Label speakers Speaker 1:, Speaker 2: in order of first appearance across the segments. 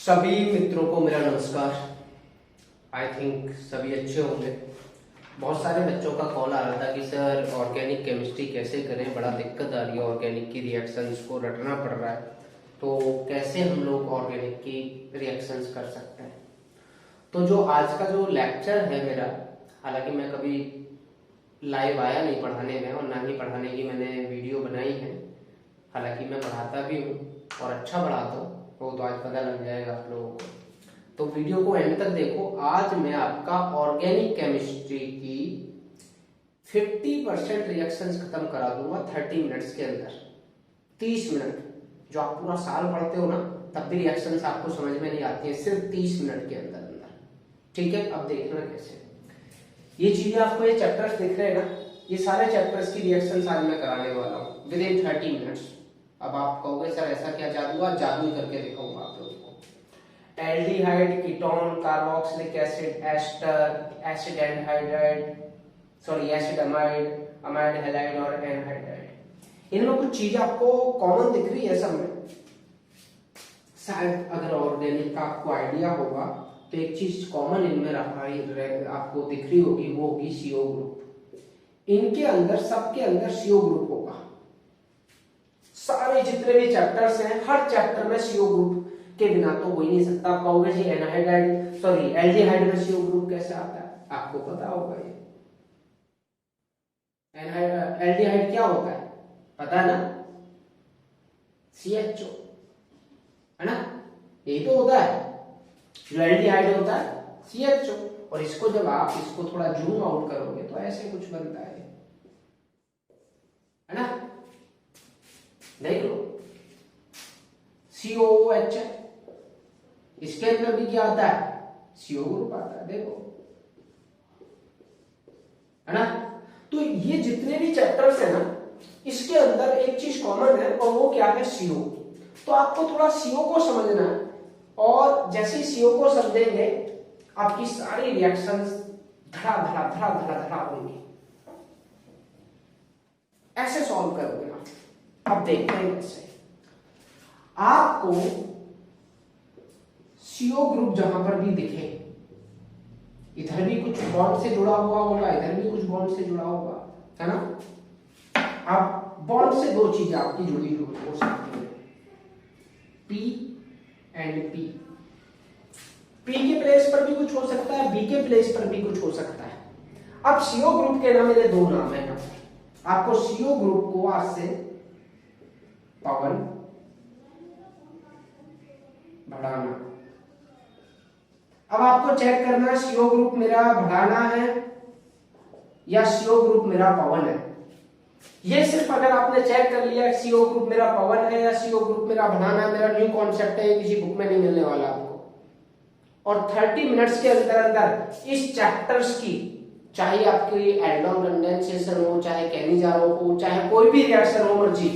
Speaker 1: सभी मित्रों को मेरा नमस्कार। आई थिंक सभी अच्छे होंगे। बहुत सारे बच्चों का कॉल आ रहा था कि सर ऑर्गेनिक केमिस्ट्री कैसे करें, बड़ा दिक्कत आ रही है, ऑर्गेनिक की रिएक्शंस को रटना पड़ रहा है, तो कैसे हम लोग ऑर्गेनिक की रिएक्शंस कर सकते हैं। तो जो आज का जो लेक्चर है मेरा, हालांकि मैं कभी लाइव आया नहीं पढ़ाने में और ना ही पढ़ाने की मैंने वीडियो बनाई है, हालांकि मैं पढ़ाता भी हूँ और अच्छा पढ़ाता हूँ, वो तो आज पता लग जाएगा आप लोगों को। तो वीडियो को एंड तक देखो। आज मैं आपका ऑर्गेनिक केमिस्ट्री की 50% रिएक्शंस खत्म करा दूंगा 30 मिनट्स के अंदर। 30 मिनट, जो आप पूरा साल पढ़ते हो ना, तब भी रिएक्शंस आपको समझ में नहीं आती है, सिर्फ 30 मिनट के अंदर अंदर। ठीक है, अब देखना कैसे। ये चीजें आपको, ये चैप्टर्स दिख रहे हैं ना, ये सारे चैप्टर्स की रिएक्शंस आज मैं कराने वाला हूँ विद इन 30 मिनट्स। अब आप कहोगे सर ऐसा क्या जादू, आज जादू ही करके दिखाऊंगा आप लोगों को। Aldehyde, ketone, carboxylic acid, ester, acid anhydride, sorry acid amide, amide halide और एनहाइड्राइड। इनमें कुछ चीजें आपको कॉमन दिख रही है सब में। शायद अगर ऑर्गेनिक का आपको आइडिया होगा तो एक चीज कॉमन इनमें आपको दिख रही होगी, वो होगी सीओ ग्रुप। इनके अंदर, सबके अंदर सीओ ग्रुप होगा। सारे जितने भी चैप्टर्स हैं, हर चैप्टर में सीओ ग्रुप के बिना तो हो ही नहीं सकता। आप कहोगे जी एनहाइड्राइड, सॉरी एल्डिहाइड में सीओ ग्रुप कैसे आता है, आपको पता होगा ये। एल्डिहाइड क्या होता है पता है ना, CHO है ना, यही तो होता है। जो एल्डिहाइड होता है CHO, और इसको जब आप इसको थोड़ा जूम आउट करोगे तो ऐसे कुछ बनता है ना, देख लो COOH है। इसके अंदर भी क्या आता है, CO ग्रुप आता है, देखो है ना। तो ये जितने भी चैप्टर्स है ना, इसके अंदर एक चीज कॉमन है और वो क्या है, CO। तो आपको थोड़ा CO को समझना है, और जैसे ही CO को समझेंगे आपकी सारी रिएक्शंस धड़ा धड़ा धड़ा धड़ा धड़ा होंगी। ऐसे सॉल्व करोगे ना। अब देखते हैं कैसे। आपको CO ग्रुप जहां पर भी दिखे, इधर भी कुछ बॉन्ड से जुड़ा हुआ होगा, इधर भी कुछ बॉन्ड से जुड़ा होगा, है ना। अब बॉन्ड से दो चीजें आपकी जुड़ी हुई हो सकती है, P एंड P। P के प्लेस पर भी कुछ हो सकता है, B के प्लेस पर भी कुछ हो सकता है। अब CO ग्रुप के ना मेरे दो नाम है। आपको CO ग्रुप को आज से पवन बढ़ाना। अब आपको चेक करना है CO ग्रुप मेरा बढ़ाना है या CO ग्रुप मेरा पवन है। ये सिर्फ अगर आपने चेक कर लिया CO ग्रुप मेरा पवन है या CO ग्रुप मेरा बढ़ाना है, मेरा न्यू कॉन्सेप्ट है, ये किसी बुक में नहीं मिलने वाला आपको। और 30 मिनट्स के अंदर अंदर इस चैप्टर्स की, चाहे आपकी एल्डोन कंडेंसेशन हो, चाहे कैनिजारो हो, चाहे कोई भी रिएक्शन हो मर्जी,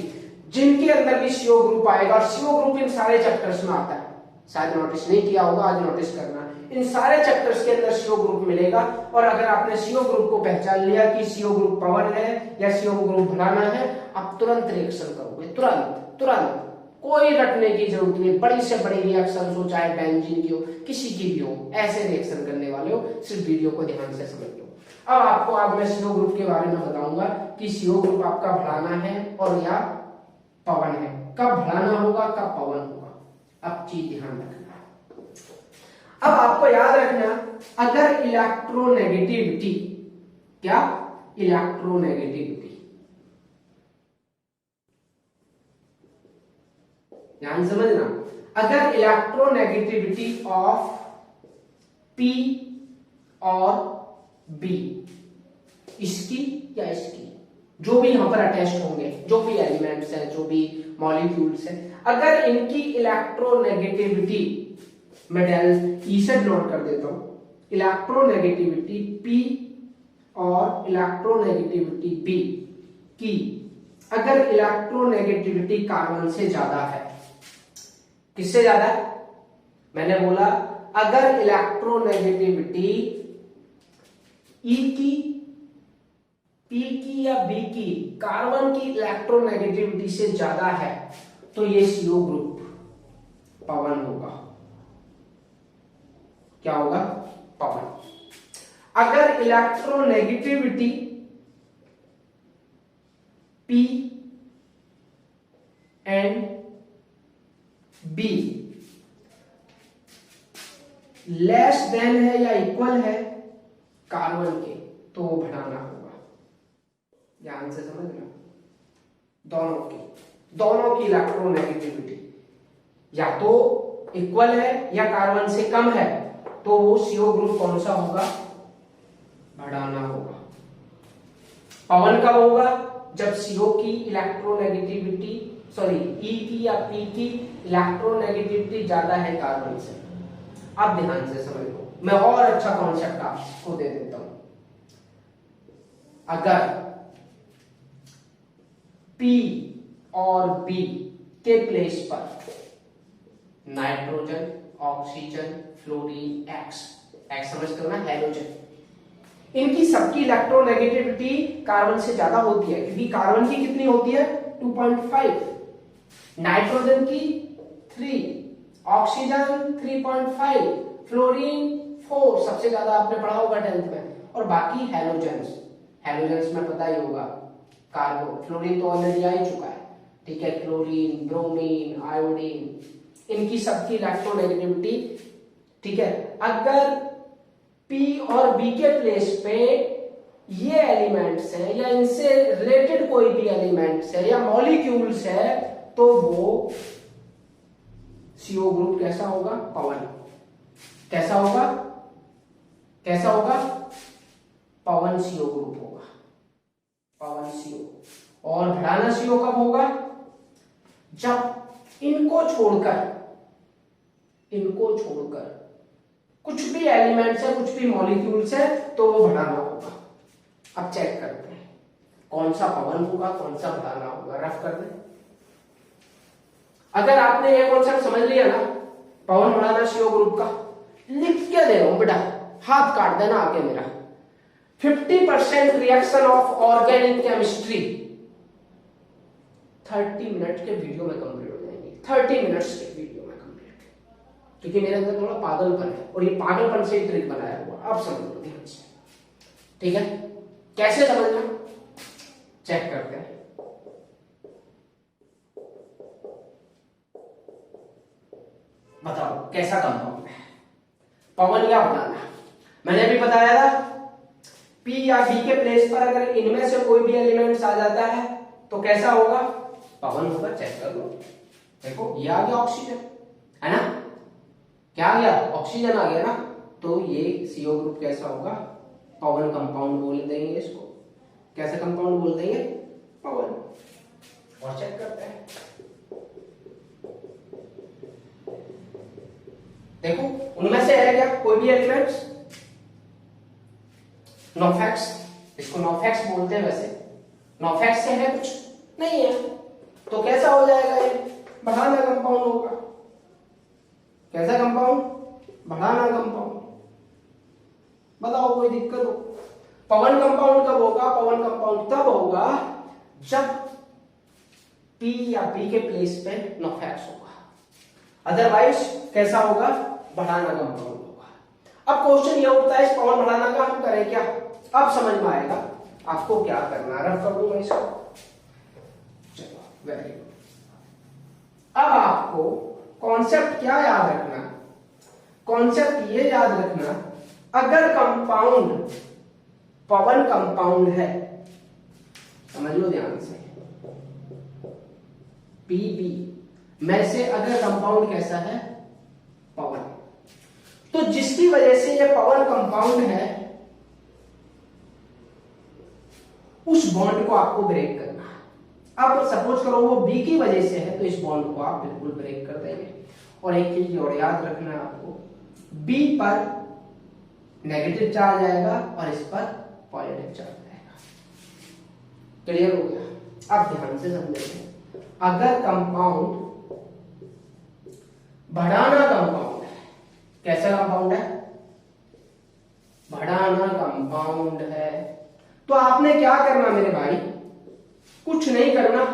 Speaker 1: जिनके अंदर भी CO ग्रुप आएगा, और CO ग्रुप इन सारे चैप्टर्स में आता है। शायद नोटिस नहीं किया होगा, आज नोटिस करना। इन सारे चैप्टर्स के अंदर CO ग्रुप मिलेगा, और अगर आपने CO ग्रुप को पहचान लिया कि CO ग्रुप पवन है या CO ग्रुप बढ़ाना है, आप तुरंत रिएक्शन करोगे, तुरंत तुरंत, कोई रटने की जरूरत नहीं। बड़ी से बड़ी रिएक्शन हो, चाहे बेंजीन की हो, किसी की भी हो, ऐसे रिएक्शन करने वाले हो, सिर्फ वीडियो को ध्यान से समझ लो। अब आपको आज मैं CO ग्रुप के बारे में बताऊंगा कि CO ग्रुप आपका बढ़ाना है और या पवन है, कब बढ़ाना होगा, कब पवन होगा। अब चीज ध्यान रखना। अब आपको याद रखना, अगर इलेक्ट्रोनेगेटिविटी, क्या, इलेक्ट्रोनेगेटिविटी, ध्यान समझना, अगर इलेक्ट्रोनेगेटिविटी ऑफ P और B, इसकी या इसकी, जो भी यहां पर अटैच्ड होंगे, जो भी एलिमेंट्स हैं, जो भी मॉलिक्यूल्स हैं, अगर इनकी इलेक्ट्रोनेगेटिविटी, मैं ई से नोट कर देता हूं, इलेक्ट्रोनेगेटिविटी P और इलेक्ट्रोनेगेटिविटी B की, अगर इलेक्ट्रोनेगेटिविटी कार्बन से ज्यादा है, किससे ज्यादा है, मैंने बोला अगर इलेक्ट्रोनेगेटिविटी E की, P की या B की, कार्बन की इलेक्ट्रोनेगेटिविटी से ज्यादा है, तो ये CO ग्रुप पवन होगा। क्या होगा? पवन। अगर electronegativity P and B less than है या इक्वल है कार्बन के, तो वो बढ़ाना होगा। ध्यान से समझना, दोनों की इलेक्ट्रोनेगेटिविटी या तो इक्वल है या कार्बन से कम है, तो वो CO ग्रुप कौन सा होगा? बढ़ाना होगा। पवन कब होगा? जब CO की इलेक्ट्रोनेगेटिविटी E की या P की इलेक्ट्रोनेगेटिविटी ज्यादा है कार्बन से। अब ध्यान से समझ लो, मैं और अच्छा कॉन्सेप्ट आपको दे देता हूं। अगर P और B के प्लेस पर नाइट्रोजन, ऑक्सीजन, फ्लोरीन, X समझ करना, हैलोजन, इनकी सबकी इलेक्ट्रोनेगेटिविटी कार्बन से ज्यादा होती है, क्योंकि कार्बन की कितनी होती है? 2.5, नाइट्रोजन की 3, ऑक्सीजन 3.5, फ्लोरीन 4, सबसे ज्यादा आपने पढ़ा होगा 10th में, और बाकी हैलोजेंस में पता ही होगा, कार्बन, फ्लोरीन तो ऑलरेडी आ ही चुका है, ठीक है, क्लोरीन, ब्रोमीन, आयोडीन, इनकी सबकी इलेक्ट्रोनेगेटिविटी, ठीक है। अगर P और B के प्लेस पे ये एलिमेंट्स हैं या इनसे रिलेटेड कोई भी एलिमेंट्स है या मॉलिक्यूल्स है, तो वो CO ग्रुप कैसा होगा? पवन। कैसा होगा? पवन CO ग्रुप होगा, पवन CO। और बढ़ाना CO कब होगा? जब इनको छोड़कर कुछ भी एलिमेंट्स है, कुछ भी मॉलिक्यूल्स है, तो वो बढ़ाना होगा। अब चेक करते हैं कौन सा पवन होगा, कौन सा बढ़ाना होगा। रफ कर दें। अगर आपने ये कॉन्सेप्ट समझ लिया ना, पवन बढ़ाना CO ग्रुप का, लिख के दे रहा हूं बेटा, हाथ काट देना आगे मेरा। 50% reaction of organic chemistry 30 minute के वीडियो में कंप्लीट हो जाएंगे। 30 मिनट्स के वीडियो में कंप्लीट, क्योंकि मेरे अंदर थोड़ा पागलपन है और ये पागलपन से ही ट्रिक बनाया हुआ। अब समझ लो ध्यान से, ठीक है? कैसे समझना, चेक करते हैं। बताओ कैसा कंपाउंड है, पवन या बढ़ाना? मैंने अभी बताया था P या B के प्लेस पर अगर इनमें से कोई भी एलिमेंट्स आ जाता है तो कैसा होगा? पवन होगा। चेक कर लो, देखो ये आ गया ऑक्सीजन, है ना? क्या आ गया? ऑक्सीजन आ गया ना, तो ये CO ग्रुप कैसा होगा? पवन कंपाउंड बोल देंगे इसको। कैसे कंपाउंड बोल देंगे? पवन। और चेक करते हैं, देखो उनमें से है क्या कोई भी एलिमेंट्स? नोफेक्स, इसको नोफेक्स बोलते हैं। वैसे नोफेक्स से है कुछ? नहीं है, तो कैसा हो जाएगा? ये बढ़ाना कंपाउंड होगा। कैसा कंपाउंड? बढ़ाना कंपाउंड। बताओ कोई दिक्कत हो? पवन कंपाउंड कब होगा? पवन कंपाउंड तब होगा जब P या B के प्लेस पे नोफेक्स होगा। अदरवाइज कैसा होगा? बढ़ाना कंपाउंड होगा। अब क्वेश्चन ये उठता है, इस पवन बढ़ाना का हम करें क्या? अब समझ में आएगा आपको क्या करना है। रफ कर दूं मैं इसको, चलो वेरी गुड। अब आपको कॉन्सेप्ट क्या याद रखना? कॉन्सेप्ट ये याद रखना, अगर कंपाउंड पवन कंपाउंड है, समझ लो ध्यान से, PB में से अगर कंपाउंड कैसा है? पवन, तो जिसकी वजह से ये पवन कंपाउंड है, उस बॉन्ड को आपको ब्रेक करना है। अब सपोज करो वो B की वजह से है, तो इस बॉन्ड को आप बिल्कुल ब्रेक कर देंगे। और एक चीज और याद रखना है आपको, B पर नेगेटिव चार्ज आएगा और इस पर पॉजिटिव चार्ज आएगा। क्लियर हो गया? अब ध्यान से समझेंगे, अगर कंपाउंड बढ़ाना कंपाउंड है, कैसा कंपाउंड है? बढ़ाना कंपाउंड है, तो आपने क्या करना मेरे भाई? कुछ नहीं करना,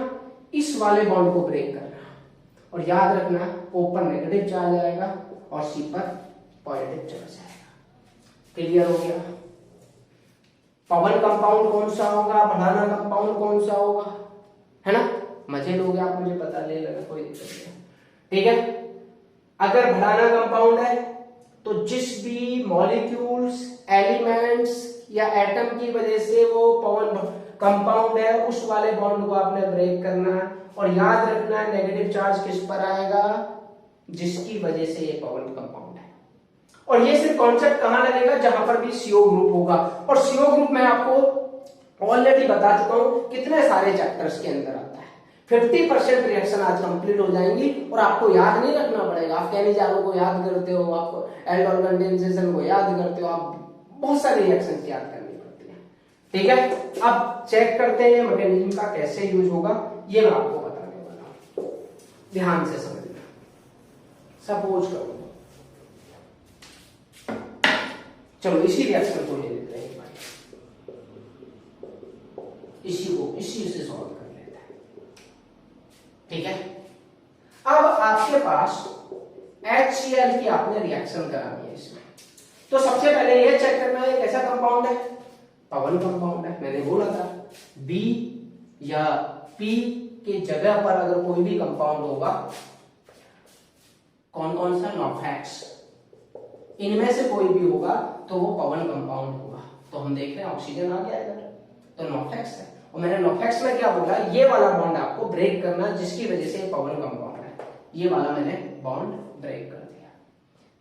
Speaker 1: इस वाले बॉन्ड को ब्रेक करना। और याद रखना, O पर नेगेटिव चार्ज आएगा और C पर पॉजिटिव चला जाएगा। क्लियर हो गया? पवन कंपाउंड कौन सा होगा, बढ़ाना कंपाउंड कौन सा होगा, है ना? मजे लोगे आप, मुझे पता, ले लेना, कोई दिक्कत नहीं। ठीक है, अगर बढ़ाना कंपाउंड है तो जिस भी मॉलिक्यूल्स, एलिमेंट्स या एटम की वजह से वो पवन कंपाउंड है, उस वाले बॉन्ड को आपने ब्रेक करना है। और याद रखना है नेगेटिव चार्ज किस पर आएगा, जिसकी वजह से ये पवन कंपाउंड है। और ये सिर्फ कॉन्सेप्ट कहां लगेगा, जहां पर भी CO ग्रुप होगा। और CO ग्रुप मैं आपको ऑलरेडी बता चुका हूं कितने सारे चैप्टर्स के अंदर आता है। 50% रिएक्शन आज कंप्लीट हो जाएंगी और आपको याद नहीं रखना पड़ेगा। आप कैनिजारो को याद करते हो, आप एल्डोल कंडेंसेशन को याद करते हो, आप बहुत सारी रिएक्शन याद करनी पड़ती है। ठीक है, अब चेक करते हैं मैकेनिज्म का कैसे यूज होगा, ये मैं आपको बताने वाला हूं, ध्यान से समझना। सपोज करो, चलो इसी रिएक्शन को ले लेते हैं भाई, इसी से सॉल्व कर लेते हैं। ठीक है, अब आपके पास HCl की आपने रिएक्शन करानी है इसमें। तो सबसे पहले ये चेक करना है कैसा कंपाउंड है, पवन कंपाउंड है। मैंने बोला था B या P के जगह पर अगर कोई भी कंपाउंड होगा, कौन कौन सा, नॉफेक्स, इनमें से कोई भी होगा तो वो पवन कंपाउंड होगा। तो हम देख रहे हैं ऑक्सीजन आ गया इधर, तो नॉफेक्स है। और मैंने नॉफेक्स में क्या बोला, ये वाला बॉन्ड आपको ब्रेक करना है जिसकी वजह से ये पवन कंपाउंड है। ये वाला मैंने बॉन्ड ब्रेक कर दिया।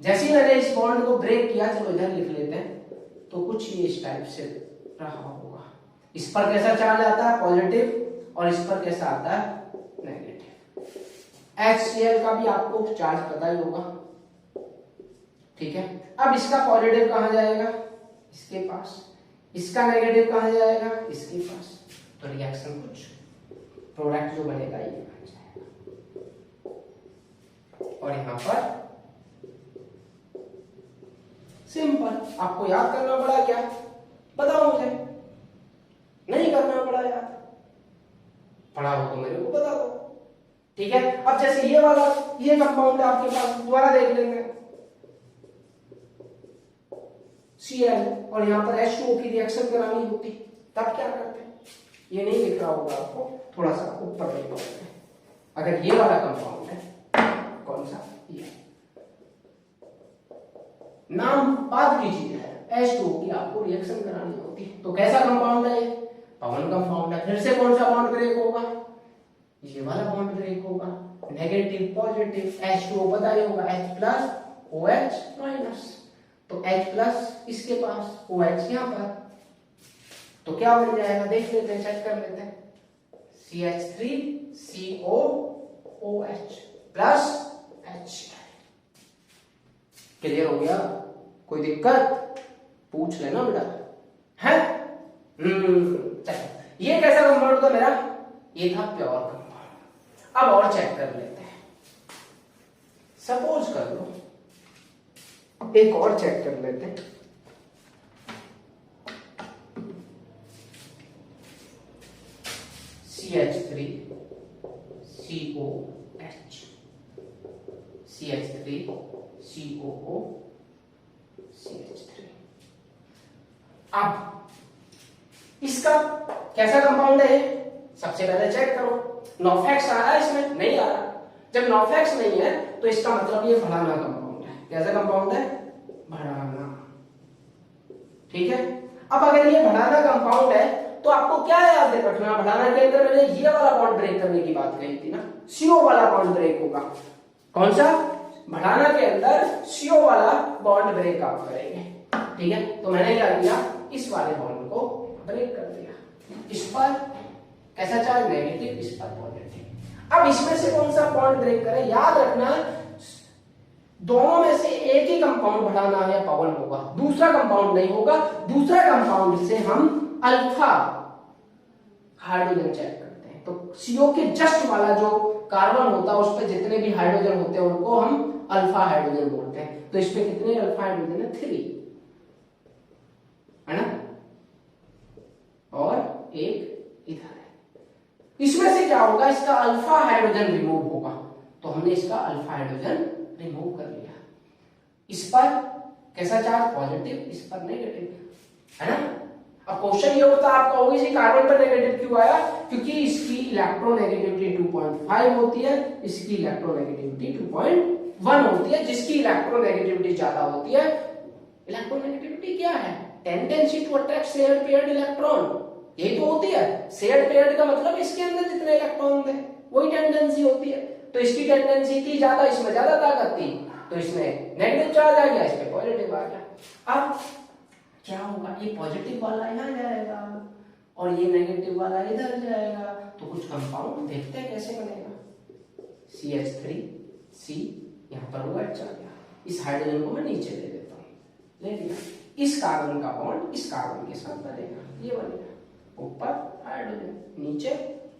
Speaker 1: जैसे ही मैंने इस बॉन्ड को ब्रेक किया, चलो इधर लिख लेते हैं, तो कुछ ये इस टाइप से रहा होगा। इस पर कैसा चार्ज आता है, पॉजिटिव, और इस पर कैसा आता है, नेगेटिव। HCl का भी आपको चार्ज पता ही होगा। ठीक है, अब इसका पॉजिटिव कहां जाएगा, इसके पास, इसका नेगेटिव कहां जाएगा, इसके पास। तो रिएक्शन कुछ प्रोडक्ट जो बनेगा ये बन जाएगा। और यहां पर सिंपल, आपको याद करना पड़ा क्या, बताओ मुझे, नहीं करना पड़ा याद, पढ़ा हो तो मेरे को बता दो। ठीक है, अब जैसे ये वाला, ये कंपाउंड है आपके पास, दोबारा देख लेंगे, Cl, और यहां पर H2O की रिएक्शन करानी होती, तब क्या करते हैं, ये नहीं दिख रहा होगा आपको, थोड़ा सा ऊपर ले लेते हैं। अगर ये वाला कंपाउंड है, कौन सा, ये नाम बात की चीज है, H2O की आपको रिएक्शन करानी होती, तो कैसा कंपाउंड है, पवन कंपाउंड है। फिर से कौन सा बॉन्ड ब्रेक होगा, ये वाला बॉन्ड ब्रेक होगा, नेगेटिव पॉजिटिव, H2O पता ही होगा, H प्लस OH माइनस, तो H प्लस इसके पास, OH यहां पर, तो क्या बन जाएगा, देख लेते हैं, चेक कर लेते हैं, CH3COOH प्लस H। क्लियर हो गया, कोई दिक्कत पूछ लेना बेटा, है? चलो, ये कैसा कंपाउंड था मेरा, ये था प्योर कंपाउंड। अब और चेक कर लेते हैं, सपोज कर लो, एक और चेक कर लेते हैं, CH3COH, CH3COO, अब इसका कैसा कंपाउंड है, सबसे पहले चेक करो, नॉफेक्स आ रहा है इसमें, नहीं आ रहा। जब नॉफेक्स नहीं है तो इसका मतलब ये बढ़ाना कंपाउंड है। कैसा कंपाउंड है, बढ़ाना। ठीक है, अब अगर ये बढ़ाना कंपाउंड है तो आपको क्या याद रखना, बढ़ाना के अंदर मैंने ये वाला बॉन्ड ब्रेक करने की बात कही थी ना, CO वाला बॉन्ड ब्रेक होगा। कौन सा, बढ़ाना के अंदर CO वाला बॉन्ड ब्रेक आप करेंगे। ठीक है, तो मैंने क्या किया, इस वाले बॉन्ड को ब्रेक कर दिया, इस पर कैसा चार्ज, नेगेटिव, इस पर पॉजिटिव। अब इसमें से कौन सा बॉन्ड ब्रेक करें, याद रखना दोनों में से एक ही कंपाउंड बढ़ाना है, पवन होगा, दूसरा कंपाउंड नहीं होगा। दूसरा कंपाउंड से हम अल्फा हाइड्रोजन चेक करते हैं, तो CO के जस्ट वाला जो कार्बन होता है उस पर जितने भी हाइड्रोजन होते हैं उनको हम अल्फा हाइड्रोजन बोलते हैं। तो इसमें कितने अल्फा हाइड्रोजन है, 3, है ना, और एक इधर है। इसमें से क्या होगा, इसका अल्फा हाइड्रोजन रिमूव होगा, तो हमने इसका अल्फा हाइड्रोजन रिमूव कर लिया। इस पर कैसा चार्ज पॉजिटिव, इस पर नेगेटिव, है ना। अब क्वेश्चन ये होता है आपका, होगी कार्बन पर नेगेटिव क्यों आया, क्योंकि इसकी इलेक्ट्रोनेगेटिविटी 2.5 होती है, इसकी इलेक्ट्रोनेगेटिविटी 2.1 होती है। जिसकी इलेक्ट्रोनेगेटिविटी ज्यादा होती है, इलेक्ट्रोनेगेटिविटी क्या है, tendency to attract shared paired electron, यही तो होती है। शेयर्ड पेयर्ड का मतलब इसके अंदर जितने इलेक्ट्रॉन थे वही टेंडेंसी होती है। तो इसकी टेंडेंसी थी ज्यादा, इसमें ज्यादा ताकत थी, तो इसमें नेगेटिव चार्ज आ गया, इस पे पॉजिटिव आ गया। अब क्या होगा, ये पॉजिटिव वाला यहाँ जाएगा और ये नेगेटिव वाला इधर जाएगा, तो कुछ कंपाउंड देखते हैं कैसे बनेगा। CH3C यहाँ पर हुआ अच्छा गया, इस हाइड्रोजन को मैं नीचे ले लेता हूँ, ले लिया। इस कार्बन का बॉन्ड इस कार्बन के साथ बनेगा, ये बनेगा, ऊपर हाइड्रोजन नीचे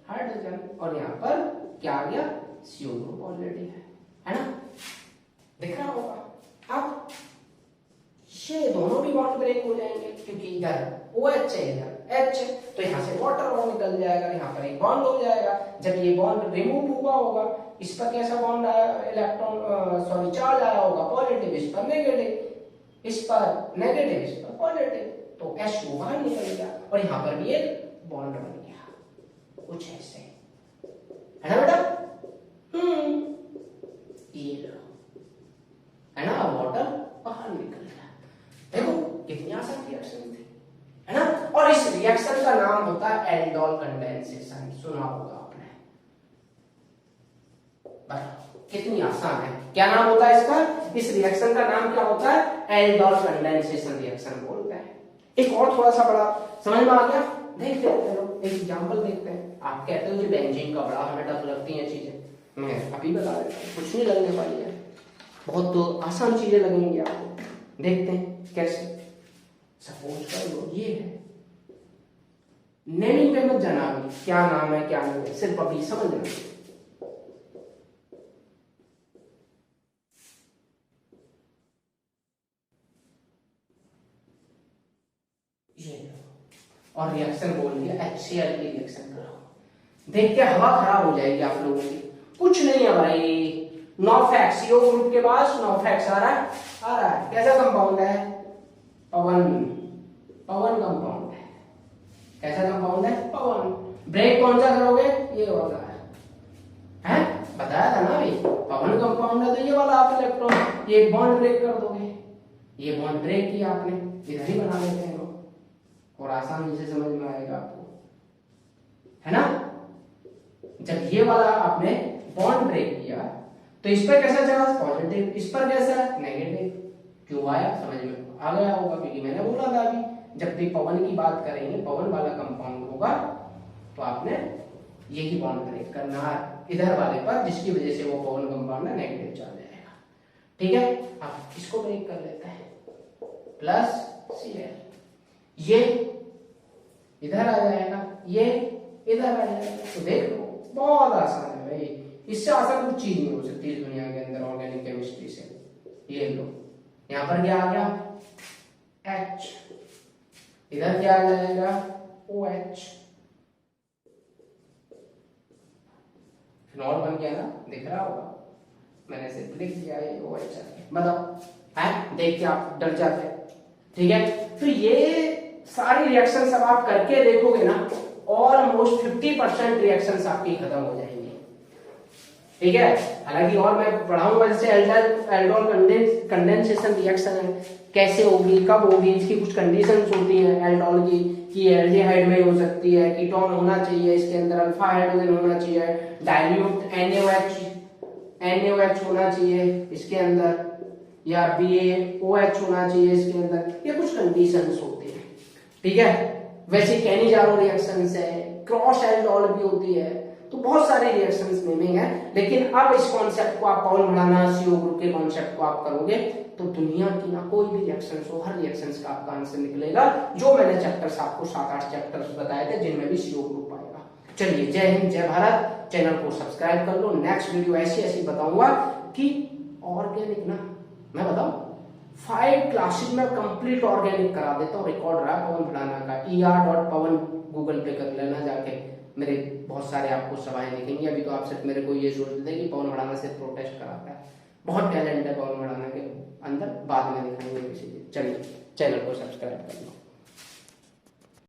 Speaker 1: हाइड्रोजन, और यहाँ पर क्या आ गया, CO ग्रुप ऑलरेडी है ना, दिख रहा होगा। अब ये दोनों भी बॉन्ड ब्रेक हो जाएंगे, क्योंकि इधर OH है इधर H है, तो यहाँ से वाटर बॉन्ड निकल जाएगा, यहाँ पर एक बॉन्ड हो जाएगा। जब ये बॉन्ड रिमूव हुआ होगा, इस पर कैसा बॉन्ड आया, इलेक्ट्रॉन चार्ज आया होगा पॉजिटिव, इस पर नेगेटिव, इस पर नेगेटिव, इस पर पॉजिटिव, तो H2 बाहर निकल गया और यहाँ पर भी एक बॉन्ड बन गया, कुछ ऐसे, है ना बेटा। ये लो, है ना, वाटर बाहर निकल गया। देखो कितनी आसान रिएक्शन थी, है ना। और इस रिएक्शन का नाम होता है एल्डोल कंडेंसेशन, सुना होगा आपने, बताओ कितनी आसान है। क्या नाम होता है इसका, इस रिएक्शन का नाम क्या होता है, एल्डोल कंडेंसेशन रिएक्शन बोलते हैं। एक और थोड़ा सा बड़ा समझ में आ गया, देखते हैं, एक एग्जांपल देखते हैं। आप कहते हो कि बेंजीन का बड़ा हमें टफ लगती हैं चीजें, मैं अभी बता देता हूँ, कुछ नहीं लगने वाली है, बहुत तो आसान चीजें लगेंगी आपको, देखते हैं कैसे। सपोज कर लो ये है, नेमिंग पे मत जाना अभी, क्या नाम है क्या नहीं है, सिर्फ अभी समझना। ये और रिएक्शन बोल दिया HCl की रिएक्शन करो, देख के हवा खराब हो जाएगी आप लोगों की। कुछ नहीं है भाई, नॉफेक्स, CO ग्रुप के पास नॉफेक्स आ रहा है, कैसा कंपाउंड है, पवन कंपाउंड है, कैसा कंपाउंड है, पवन। ब्रेक कौन सा करोगे, ये वाला है, बताया था ना अभी, पवन कंपाउंड है तो ये वाला आप इलेक्ट्रॉन, ये बॉन्ड ब्रेक कर दोगे, ये बॉन्ड ब्रेक किया आपने, इधर ही बना लेते हैं और आसानी से समझ में आएगा आपको, है ना। जब ये वाला आपने बॉन्ड ब्रेक किया तो इस पर कैसा चार्ज पॉजिटिव, इस पर कैसा नेगेटिव, क्यों आया समझ में आ गया होगा, क्योंकि मैंने बोला था अभी जब भी पवन की बात करेंगे, पवन वाला कंपाउंड होगा तो आपने यही बॉन्ड ब्रेक करना है इधर वाले पर, जिसकी वजह से वो पवन कंपाउंड है नेगेटिव चार्ज आएगा, ठीक है। अब इसको ब्रेक कर लेते हैं, प्लस Cl, ये इधर आ जाएगा, ये इधर आ जाएगा, तो देख लो बहुत आसान है भाई, इससे आसान कुछ चीज नहीं हो सकती इस दुनिया के अंदर ऑर्गेनिक केमिस्ट्री से। ये लो, यहां पर क्या आ गया H, इधर क्या आ जाएगा OH, फिनॉल बन गया ना, दिख रहा होगा, मैंने सिर्फ लिख दिया ये OH। बताओ है, देख के आप डर जाते हैं, ठीक है। तो ये सारी रिएक्शन सब आप करके देखोगे ना, ऑलमोस्ट 50% रिएक्शंस आपकी खत्म हो जाएंगी, ठीक है। हालांकि और मैं पढ़ाऊंगा, जैसे एल्डोल कंडेंसेशन रिएक्शन है, कैसे होगी, कब होगी, इसकी कुछ कंडीशंस होती हैं एल्डोल की, कि एल्डिहाइड में हो सकती है, कीटोन होना चाहिए इसके अंदर, अल्फा हाइड्रोजन होना चाहिए, डाइल्यूट NaOH होना चाहिए इसके अंदर, या BaOH होना चाहिए इसके अंदर, ये कुछ कंडीशंस होती है, ठीक है। वैसे कैनिजारो रिएक्शंस है, क्रॉस एल्डोल भी होती है, तो बहुत सारे रिएक्शंस नेमिंग है। लेकिन अब इस कॉन्सेप्ट को आप पवन बढ़ाना CO ग्रुप के कॉन्सेप्ट को आप करोगे तो दुनिया की ना कोई भी रिएक्शंस हो, हर रिएक्शंस का आपका आंसर निकलेगा, जो मैंने चैप्टर्स आपको 7-8 चैप्टर्स बताए थे जिनमें भी CO ग्रुप आएगा। चलिए, जय हिंद जय भारत, चैनल को सब्सक्राइब कर लो, नेक्स्ट वीडियो ऐसी बताऊंगा कि ऑर्गेनिक ना, मैं बताऊं 5 क्लासेस में कंप्लीट ऑर्गेनिक करा देता हूँ, रिकॉर्ड रहा पवन भड़ाना का, er.pawan गूगल पे कर लेना जाके, मेरे बहुत सारे आपको सवाल दिखेंगे। अभी तो आप सिर्फ मेरे को ये सोचते थे कि पवन भड़ाना सिर्फ प्रोटेस्ट कराता है, बहुत टैलेंट है पवन भड़ाना के अंदर, बाद में दिखाएंगे किसी दिन। चलिए चैनल को सब्सक्राइब कर लो।